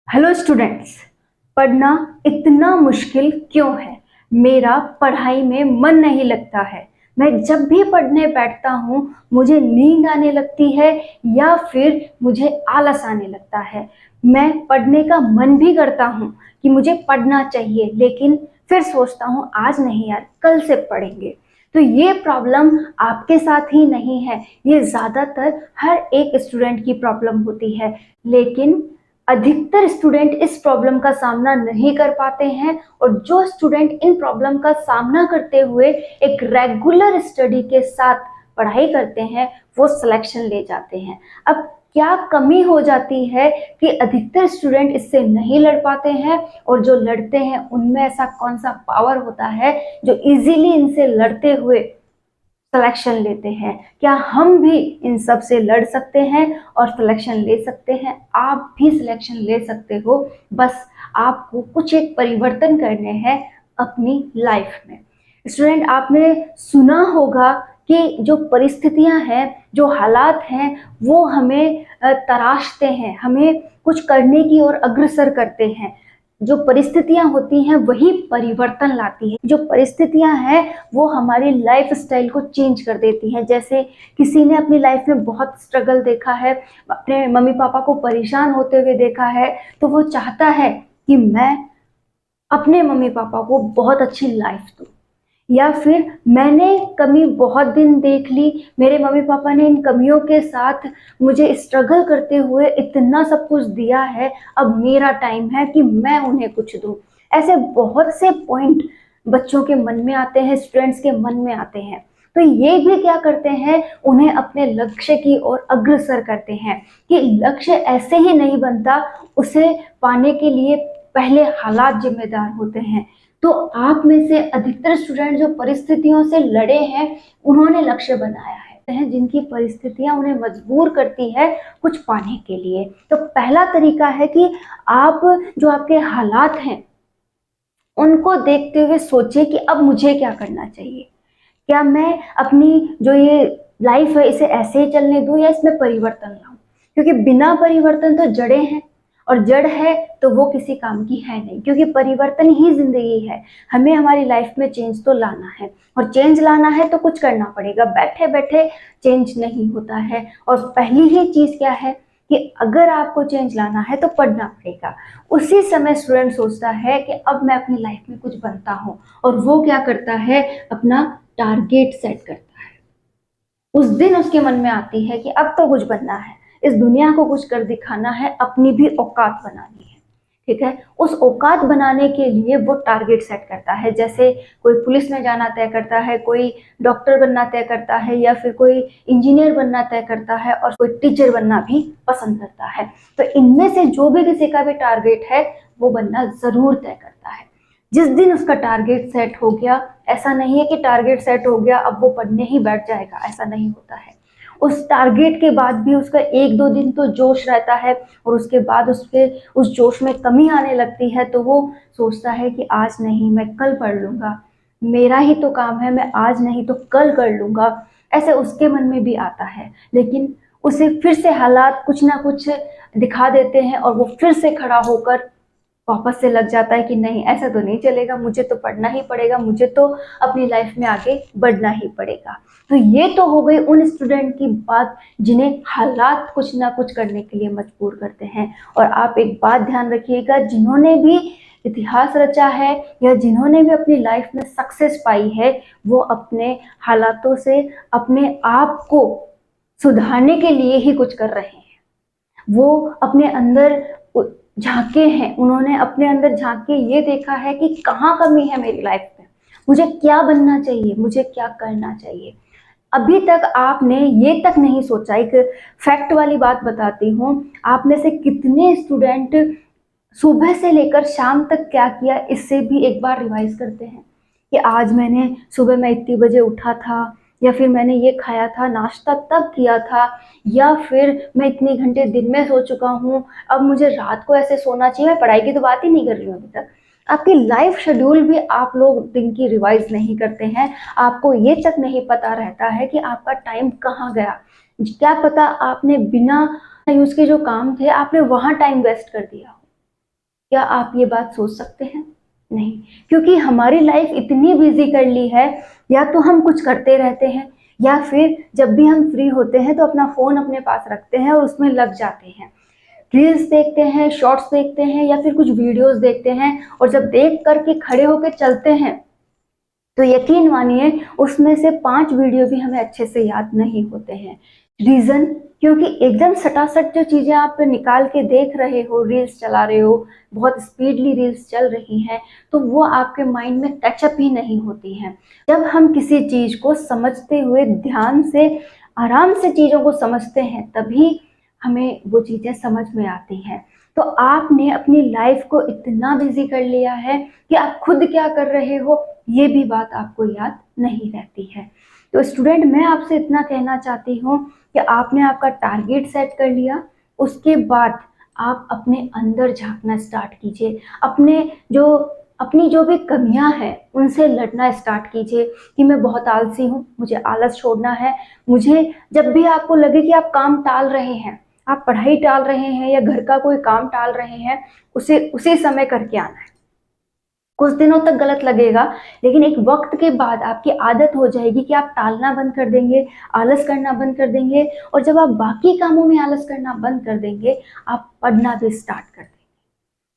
Hello students. पढ़ना इतना मुश्किल क्यों है? मेरा पढ़ाई में मन नहीं लगता है। मैं जब भी पढ़ने बैठता हूँ मुझे नींद आने लगती है या फिर मुझे आलस आने लगता है। मैं पढ़ने का मन भी करता हूँ कि मुझे पढ़ना चाहिए, लेकिन फिर सोचता हूँ आज नहीं यार, कल से पढ़ेंगे। तो ये प्रॉब्लम आपके साथ ही नहीं है, ये ज़्यादातर हर एक स्टूडेंट की प्रॉब्लम होती है। लेकिन अधिकतर स्टूडेंट इस प्रॉब्लम का सामना नहीं कर पाते हैं, और जो स्टूडेंट इन प्रॉब्लम का सामना करते हुए एक रेगुलर स्टडी के साथ पढ़ाई करते हैं वो सिलेक्शन ले जाते हैं। अब क्या कमी हो जाती है कि अधिकतर स्टूडेंट इससे नहीं लड़ पाते हैं, और जो लड़ते हैं उनमें ऐसा कौन सा पावर होता है जो इजीली इनसे लड़ते हुए सिलेक्शन लेते हैं? क्या हम भी इन सब से लड़ सकते हैं और सिलेक्शन ले सकते हैं? आप भी सिलेक्शन ले सकते हो, बस आपको कुछ एक परिवर्तन करने हैं अपनी लाइफ में। स्टूडेंट, आपने सुना होगा कि जो परिस्थितियां हैं, जो हालात हैं, वो हमें तराशते हैं, हमें कुछ करने की ओर अग्रसर करते हैं। जो परिस्थितियां होती हैं वही परिवर्तन लाती है। जो परिस्थितियां हैं वो हमारी लाइफ स्टाइल को चेंज कर देती हैं। जैसे किसी ने अपनी लाइफ में बहुत स्ट्रगल देखा है, अपने मम्मी पापा को परेशान होते हुए देखा है, तो वो चाहता है कि मैं अपने मम्मी पापा को बहुत अच्छी लाइफ दूं। या फिर मैंने कमी बहुत दिन देख ली, मेरे मम्मी पापा ने इन कमियों के साथ मुझे स्ट्रगल करते हुए इतना सब कुछ दिया है, अब मेरा टाइम है कि मैं उन्हें कुछ दूं। ऐसे बहुत से पॉइंट बच्चों के मन में आते हैं, स्टूडेंट्स के मन में आते हैं। तो ये भी क्या करते हैं, उन्हें अपने लक्ष्य की ओर अग्रसर करते हैं कि लक्ष्य ऐसे ही नहीं बनता, उसे पाने के लिए पहले हालात जिम्मेदार होते हैं। तो आप में से अधिकतर स्टूडेंट जो परिस्थितियों से लड़े हैं उन्होंने लक्ष्य बनाया है, जिनकी परिस्थितियां उन्हें मजबूर करती है कुछ पाने के लिए। तो पहला तरीका है कि आप जो आपके हालात हैं उनको देखते हुए सोचिए कि अब मुझे क्या करना चाहिए। क्या मैं अपनी जो ये लाइफ है इसे ऐसे ही चलने दूं या इसमें परिवर्तन लाऊं? क्योंकि बिना परिवर्तन तो जड़ें हैं, और जड़ है तो वो किसी काम की है नहीं, क्योंकि परिवर्तन ही जिंदगी है। हमें हमारी लाइफ में चेंज तो लाना है, और चेंज लाना है तो कुछ करना पड़ेगा। बैठे बैठे चेंज नहीं होता है। और पहली ही चीज क्या है कि अगर आपको चेंज लाना है तो पढ़ना पड़ेगा। उसी समय स्टूडेंट सोचता है कि अब मैं अपनी लाइफ में कुछ बनता हूँ, और वो क्या करता है, अपना टारगेट सेट करता है। उस दिन उसके मन में आती है कि अब तो कुछ बनना है, इस दुनिया को कुछ कर दिखाना है, अपनी भी औकात बनानी है। ठीक है, उस औकात बनाने के लिए वो टारगेट सेट करता है। जैसे कोई पुलिस में जाना तय करता है, कोई डॉक्टर बनना तय करता है, या फिर कोई इंजीनियर बनना तय करता है, और कोई टीचर बनना भी पसंद करता है। तो इनमें से जो भी किसी का भी टारगेट है वो बनना जरूर तय करता है। जिस दिन उसका टारगेट सेट हो गया, ऐसा नहीं है कि टारगेट सेट हो गया अब वो पढ़ने ही बैठ जाएगा, ऐसा नहीं होता है। उस टारगेट के बाद भी उसका एक दो दिन तो जोश रहता है, और उसके बाद उस जोश में कमी आने लगती है, तो वो सोचता है कि आज नहीं, मैं कल पढ़ लूंगा, मेरा ही तो काम है, मैं आज नहीं तो कल कर लूंगा। ऐसे उसके मन में भी आता है, लेकिन उसे फिर से हालात कुछ ना कुछ दिखा देते हैं, और वो फिर से खड़ा होकर वापस से लग जाता है कि नहीं, ऐसा तो नहीं चलेगा, मुझे तो पढ़ना ही पड़ेगा, मुझे तो अपनी लाइफ में आगे बढ़ना ही पड़ेगा। तो ये तो हो गई उन स्टूडेंट की बात जिन्हें हालात कुछ ना कुछ करने के लिए मजबूर करते हैं। और आप एक बात ध्यान रखिएगा, जिन्होंने भी इतिहास रचा है या जिन्होंने भी अपनी लाइफ में सक्सेस पाई है, वो अपने हालातों से अपने आप को सुधारने के लिए ही कुछ कर रहे हैं। वो अपने अंदर झांके हैं, उन्होंने अपने अंदर झांक के ये देखा है कि कहाँ कमी है मेरी लाइफ में, मुझे क्या बनना चाहिए, मुझे क्या करना चाहिए। अभी तक आपने ये तक नहीं सोचा, एक फैक्ट वाली बात बताती हूँ, आप में से कितने स्टूडेंट सुबह से लेकर शाम तक क्या किया इससे भी एक बार रिवाइज करते हैं कि आज मैंने सुबह मैं इतनी बजे उठा था, या फिर मैंने ये खाया था, नाश्ता तब किया था, या फिर मैं इतने घंटे दिन में सो चुका हूँ, अब मुझे रात को ऐसे सोना चाहिए। मैं पढ़ाई की तो बात ही नहीं कर रही हूँ अभी तक। आपकी लाइफ शेड्यूल भी आप लोग दिन की रिवाइज नहीं करते हैं। आपको ये तक नहीं पता रहता है कि आपका टाइम कहाँ गया। क्या पता आपने बिना यूज के जो काम थे आपने वहां टाइम वेस्ट कर दिया हो। क्या आप ये बात सोच सकते हैं? नहीं, क्योंकि हमारी लाइफ इतनी बिजी कर ली है, या तो हम कुछ करते रहते हैं, या फिर जब भी हम फ्री होते हैं तो अपना फ़ोन अपने पास रखते हैं और उसमें लग जाते हैं। रील्स देखते हैं, शॉर्ट्स देखते हैं, या फिर कुछ वीडियोस देखते हैं, और जब देख कर के खड़े होकर चलते हैं तो यकीन मानिए उसमें से 5 वीडियो भी हमें अच्छे से याद नहीं होते हैं। रीज़न, क्योंकि एकदम सटासट जो चीज़ें आप निकाल के देख रहे हो, रील्स चला रहे हो, बहुत स्पीडली रील्स चल रही हैं, तो वो आपके माइंड में टचअप ही नहीं होती हैं। जब हम किसी चीज़ को समझते हुए ध्यान से, आराम से चीज़ों को समझते हैं, तभी हमें वो चीज़ें समझ में आती हैं। तो आपने अपनी लाइफ को इतना बिजी कर लिया है कि आप खुद क्या कर रहे हो ये भी बात आपको याद नहीं रहती है। तो स्टूडेंट, मैं आपसे इतना कहना चाहती हूँ कि आपने आपका टारगेट सेट कर लिया, उसके बाद आप अपने अंदर झांकना स्टार्ट कीजिए। अपनी जो भी कमियां हैं उनसे लड़ना स्टार्ट कीजिए कि मैं बहुत आलसी हूँ, मुझे आलस छोड़ना है। मुझे जब भी आपको लगे कि आप काम टाल रहे हैं, आप पढ़ाई टाल रहे हैं या घर का कोई काम टाल रहे हैं, उसे उसी समय करके आना है। कुछ दिनों तक गलत लगेगा, लेकिन एक वक्त के बाद आपकी आदत हो जाएगी कि आप टालना बंद कर देंगे, आलस करना बंद कर देंगे, और जब आप बाकी कामों में आलस करना बंद कर देंगे, आप पढ़ना भी स्टार्ट कर देंगे।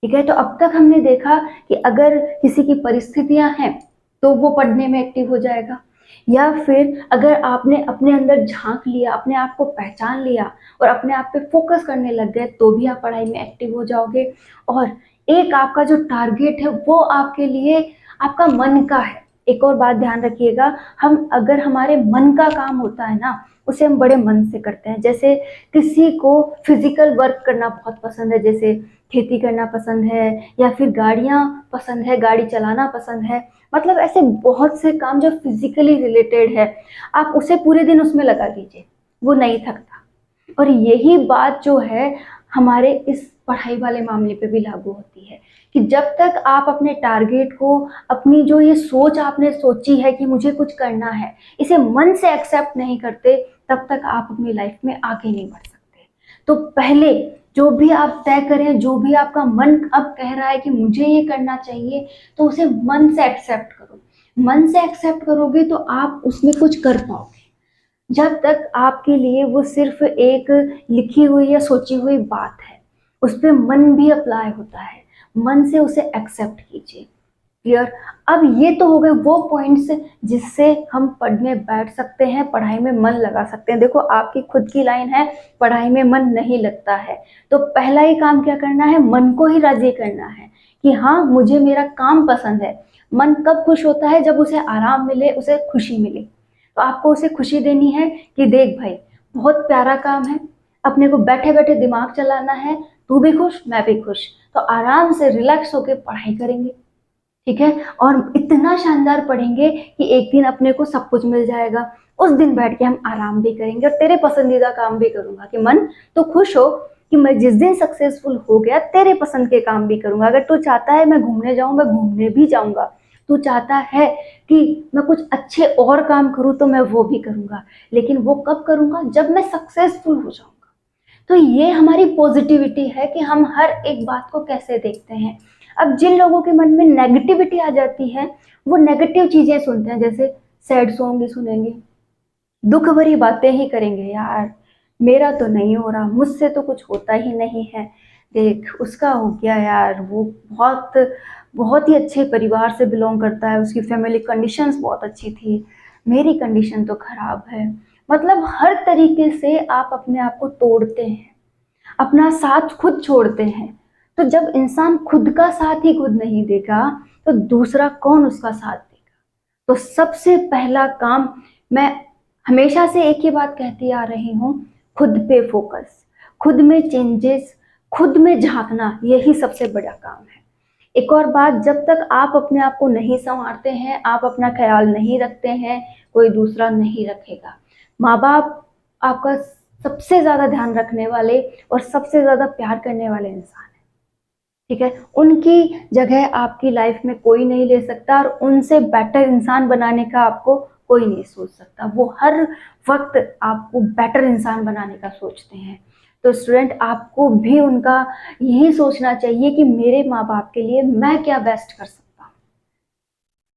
ठीक है, तो अब तक हमने देखा कि अगर किसी की परिस्थितियां हैं तो वो पढ़ने में एक्टिव हो जाएगा, या फिर अगर आपने अपने अंदर झांक लिया, अपने आप को पहचान लिया और अपने आप पे फोकस करने लग गए, तो भी आप पढ़ाई में एक्टिव हो जाओगे। और एक आपका जो टारगेट है वो आपके लिए आपका मन का है। एक और बात ध्यान रखिएगा, हम अगर हमारे मन का काम होता है ना, उसे हम बड़े मन से करते हैं। जैसे किसी को फिजिकल वर्क करना बहुत पसंद है, जैसे खेती करना पसंद है, या फिर गाड़ियां पसंद है, गाड़ी चलाना पसंद है, मतलब ऐसे बहुत से काम जो फिजिकली रिलेटेड है, आप उसे पूरे दिन उसमें लगा दीजिए, वो नहीं थकता। और यही बात जो है हमारे इस पढ़ाई वाले मामले पे भी लागू होती है कि जब तक आप अपने टारगेट को, अपनी जो ये सोच आपने सोची है कि मुझे कुछ करना है, इसे मन से एक्सेप्ट नहीं करते, तब तक आप अपनी लाइफ में आगे नहीं बढ़ सकते। तो पहले जो भी आप तय करें, जो भी आपका मन अब कह रहा है कि मुझे ये करना चाहिए, तो उसे मन से एक्सेप्ट करो। मन से एक्सेप्ट करोगे तो आप उसमें कुछ कर पाओगे। जब तक आपके लिए वो सिर्फ एक लिखी हुई या सोची हुई बात है, उस पर मन भी अप्लाई होता है, मन से उसे एक्सेप्ट कीजिए। क्लियर? अब ये तो हो गए वो पॉइंट्स जिससे हम पढ़ने बैठ सकते हैं, पढ़ाई में मन लगा सकते हैं। देखो, आपकी खुद की लाइन है, पढ़ाई में मन नहीं लगता है, तो पहला ही काम क्या करना है, मन को ही राजी करना है कि हाँ, मुझे मेरा काम पसंद है। मन कब खुश होता है, जब उसे आराम मिले, उसे खुशी मिले। तो आपको उसे खुशी देनी है कि देख भाई, बहुत प्यारा काम है, अपने को बैठे बैठे दिमाग चलाना है, तू भी खुश, मैं भी खुश, तो आराम से रिलैक्स होकर पढ़ाई करेंगे। ठीक है, और इतना शानदार पढ़ेंगे कि एक दिन अपने को सब कुछ मिल जाएगा। उस दिन बैठ के हम आराम भी करेंगे और तेरे पसंदीदा काम भी करूंगा कि मन तो खुश हो कि मैं जिस दिन सक्सेसफुल हो गया तेरे पसंद के काम भी करूंगा। अगर तू चाहता है मैं घूमने जाऊं, मैं घूमने भी जाऊंगा। तू चाहता है कि मैं कुछ अच्छे और काम करूं, तो मैं वो भी करूंगा, लेकिन वो कब करूंगा, जब मैं सक्सेसफुल हो जाऊंगा। तो ये हमारी पॉजिटिविटी है कि हम हर एक बात को कैसे देखते हैं। अब जिन लोगों के मन में नेगेटिविटी आ जाती है, वो नेगेटिव चीजें सुनते हैं, जैसे सैड सॉन्ग ही सुनेंगे, दुख भरी बातें ही करेंगे, यार मेरा तो नहीं हो रहा, मुझसे तो कुछ होता ही नहीं है, देख उसका हो गया यार, वो बहुत बहुत ही अच्छे परिवार से बिलोंग करता है, उसकी फैमिली कंडीशंस बहुत अच्छी थी, मेरी कंडीशन तो खराब है। मतलब हर तरीके से आप अपने आप को तोड़ते हैं, अपना साथ खुद छोड़ते हैं। तो जब इंसान खुद का साथ ही खुद नहीं देगा, तो दूसरा कौन उसका साथ देगा। तो सबसे पहला काम, मैं हमेशा से एक ही बात कहती आ रही हूँ, खुद पे फोकस, खुद में चेंजेस, खुद में झांकना, यही सबसे बड़ा काम है। एक और बात, जब तक आप अपने आप को नहीं संवारते हैं, आप अपना ख्याल नहीं रखते हैं, कोई दूसरा नहीं रखेगा। माँ बाप आपका सबसे ज्यादा ध्यान रखने वाले और सबसे ज्यादा प्यार करने वाले इंसान है। ठीक है, उनकी जगह आपकी लाइफ में कोई नहीं ले सकता, और उनसे बेटर इंसान बनाने का आपको कोई नहीं सोच सकता। वो हर वक्त आपको बेटर इंसान बनाने का सोचते हैं। तो स्टूडेंट आपको भी उनका यही सोचना चाहिए कि मेरे माँ बाप के लिए मैं क्या बेस्ट कर सकता हूँ।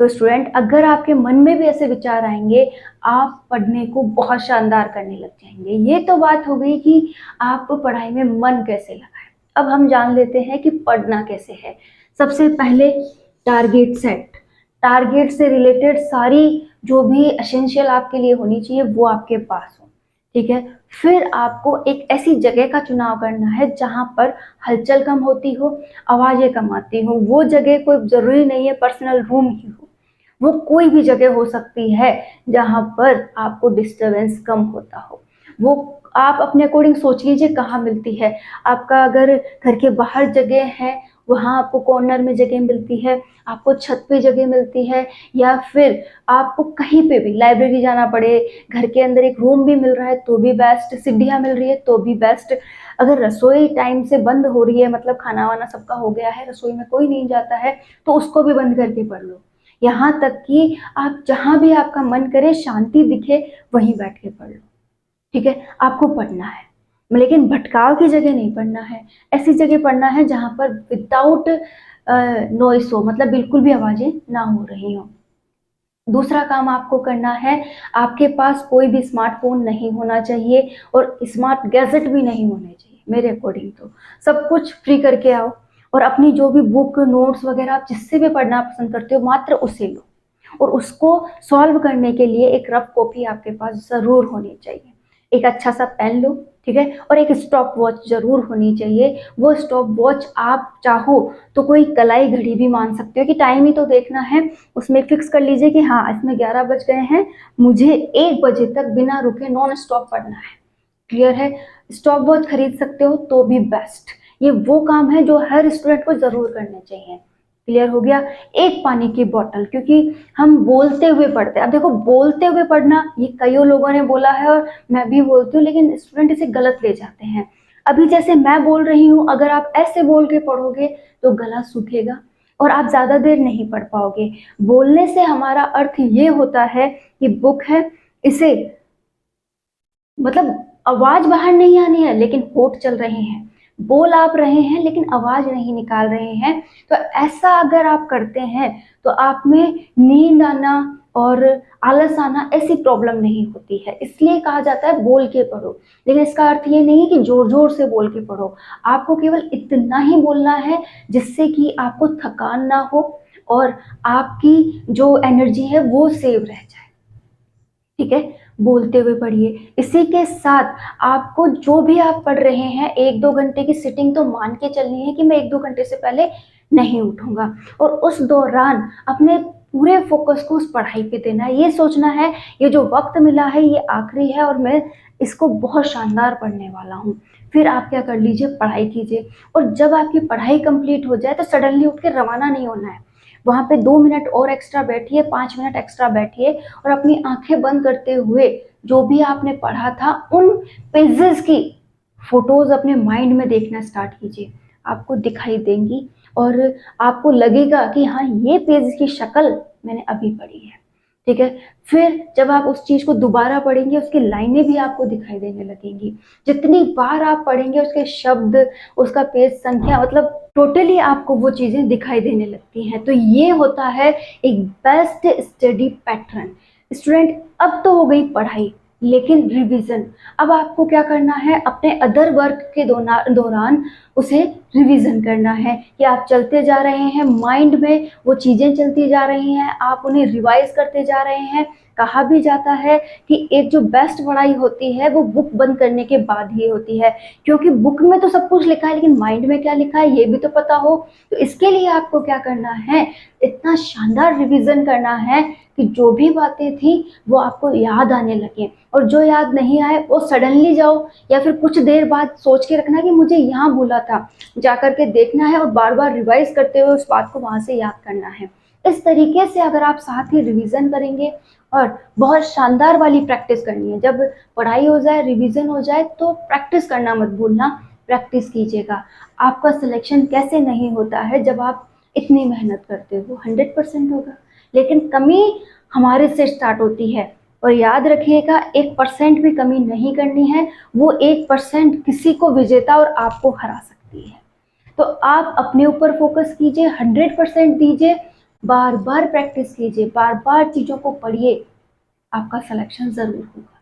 तो स्टूडेंट अगर आपके मन में भी ऐसे विचार आएंगे, आप पढ़ने को बहुत शानदार करने लग जाएंगे। ये तो बात हो गई कि आप पढ़ाई में मन कैसे लगाएं। अब हम जान लेते हैं कि पढ़ना कैसे है। सबसे पहले टारगेट सेट। टारगेट से रिलेटेड सारी जो भी एसेंशियल आपके लिए होनी चाहिए वो आपके पास हो, ठीक है। फिर आपको एक ऐसी जगह का चुनाव करना है जहां पर हलचल कम होती हो, आवाजें कम आती हो। वो जगह कोई जरूरी नहीं है पर्सनल रूम ही हो, वो कोई भी जगह हो सकती है जहां पर आपको डिस्टरबेंस कम होता हो। वो आप अपने अकॉर्डिंग सोच लीजिए कहाँ मिलती है। आपका अगर घर के बाहर जगह है, वहां आपको कॉर्नर में जगह मिलती है, आपको छत पे जगह मिलती है, या फिर आपको कहीं पे भी लाइब्रेरी जाना पड़े, घर के अंदर एक रूम भी मिल रहा है तो भी बेस्ट, सीढ़ियाँ मिल रही है तो भी बेस्ट। अगर रसोई टाइम से बंद हो रही है, मतलब खाना वाना सबका हो गया है, रसोई में कोई नहीं जाता है, तो उसको भी बंद करके पढ़ लो। यहाँ तक कि आप जहां भी आपका मन करे, शांति दिखे, वहीं बैठ के पढ़ लो, ठीक है। आपको पढ़ना है लेकिन भटकाव की जगह नहीं पढ़ना है। ऐसी जगह पढ़ना है जहां पर विदाउट नॉइस हो, मतलब बिल्कुल भी आवाजें ना हो रही हो। दूसरा काम आपको करना है, आपके पास कोई भी स्मार्टफोन नहीं होना चाहिए और स्मार्ट गैजेट भी नहीं होने चाहिए। मेरे अकॉर्डिंग तो सब कुछ फ्री करके आओ, और अपनी जो भी बुक नोट्स वगैरह आप जिससे भी पढ़ना पसंद करते हो मात्र उसे लो, और उसको सॉल्व करने के लिए एक रफ कॉपी आपके पास जरूर होनी चाहिए। एक अच्छा सा पेन लो, ठीक है, और एक स्टॉप वॉच जरूर होनी चाहिए। वो स्टॉप वॉच आप चाहो तो कोई कलाई घड़ी भी मान सकते हो कि टाइम ही तो देखना है, उसमें फिक्स कर लीजिए कि हाँ इसमें 11 बज गए हैं, मुझे 1 बजे तक बिना रुके नॉन स्टॉप पढ़ना है। क्लियर है। स्टॉप वॉच खरीद सकते हो तो भी बेस्ट। ये वो काम है जो हर स्टूडेंट को जरूर करने चाहिए। क्लियर हो गया। एक पानी की बोतल, क्योंकि हम बोलते हुए पढ़ते हैं। अब देखो बोलते हुए पढ़ना ये कई लोगों ने बोला है और मैं भी बोलती हूँ, लेकिन स्टूडेंट इसे गलत ले जाते हैं। अभी जैसे मैं बोल रही हूँ, अगर आप ऐसे बोल के पढ़ोगे तो गला सूखेगा और आप ज्यादा देर नहीं पढ़ पाओगे। बोलने से हमारा अर्थ ये होता है कि बुक है, इसे मतलब आवाज बाहर नहीं आनी है लेकिन होठ चल रहे हैं, बोल आप रहे हैं लेकिन आवाज नहीं निकाल रहे हैं। तो ऐसा अगर आप करते हैं तो आप में नींद आना और आलस आना ऐसी प्रॉब्लम नहीं होती है। इसलिए कहा जाता है बोल के पढ़ो, लेकिन इसका अर्थ ये नहीं कि जोर जोर से बोल के पढ़ो। आपको केवल इतना ही बोलना है जिससे कि आपको थकान ना हो और आपकी जो एनर्जी है वो सेव रह जाए, ठीक है। बोलते हुए पढ़िए। इसी के साथ आपको जो भी आप पढ़ रहे हैं, 1-2 घंटे की सिटिंग तो मान के चलनी है कि मैं 1-2 घंटे से पहले नहीं उठूंगा, और उस दौरान अपने पूरे फोकस को उस पढ़ाई पे देना है। ये सोचना है ये जो वक्त मिला है ये आखिरी है और मैं इसको बहुत शानदार पढ़ने वाला हूँ। फिर आप क्या कर लीजिए, पढ़ाई कीजिए, और जब आपकी पढ़ाई कंप्लीट हो जाए तो सडनली उठ के रवाना नहीं होना है। वहां पे 2 मिनट और एक्स्ट्रा बैठिए, 5 मिनट एक्स्ट्रा बैठिए, और अपनी आंखें बंद करते हुए जो भी आपने पढ़ा था उन पेजेस की फोटोज अपने माइंड में देखना स्टार्ट कीजिए। आपको दिखाई देंगी और आपको लगेगा कि हाँ ये पेज की शक्ल मैंने अभी पढ़ी है, ठीक है। फिर जब आप उस चीज को दोबारा पढ़ेंगे उसकी लाइनें भी आपको दिखाई देने लगेंगी। जितनी बार आप पढ़ेंगे उसके शब्द, उसका पेज संख्या, मतलब टोटली आपको वो चीजें दिखाई देने लगती हैं। तो ये होता है एक बेस्ट स्टडी पैटर्न। स्टूडेंट अब तो हो गई पढ़ाई, लेकिन रिवीजन अब आपको क्या करना है, अपने अदर वर्क के दौरान उसे रिवीजन करना है कि आप चलते जा रहे हैं, माइंड में वो चीजें चलती जा रही हैं, आप उन्हें रिवाइज करते जा रहे हैं। कहा भी जाता है कि एक जो बेस्ट पढ़ाई होती है वो बुक बंद करने के बाद ही होती है, क्योंकि बुक में तो सब कुछ लिखा है लेकिन माइंड में क्या लिखा है ये भी तो पता हो। तो इसके लिए आपको क्या करना है, इतना शानदार रिवीजन करना है कि जो भी बातें थी वो आपको याद आने लगे, और जो याद नहीं आए वो सडनली जाओ या फिर कुछ देर बाद सोच के रखना कि मुझे यहाँ भूला था, जा करके देखना है और बार बार रिवाइज करते हुए उस बात को वहां से याद करना है। इस तरीके से अगर आप साथ ही रिवीजन करेंगे और बहुत शानदार वाली प्रैक्टिस करनी है, जब पढ़ाई हो जाए रिवीजन हो जाए तो प्रैक्टिस करना मत भूलना, प्रैक्टिस कीजिएगा। आपका सिलेक्शन कैसे नहीं होता है जब आप इतनी मेहनत करते हो, 100% होगा। लेकिन कमी हमारे से स्टार्ट होती है और याद रखिएगा 1% भी कमी नहीं करनी है, वो 1% किसी को विजेता और आपको हरा सकती है। तो आप अपने ऊपर फोकस कीजिए, 100% दीजिए, बार बार प्रैक्टिस कीजिए, बार बार चीज़ों को पढ़िए, आपका सिलेक्शन ज़रूर होगा।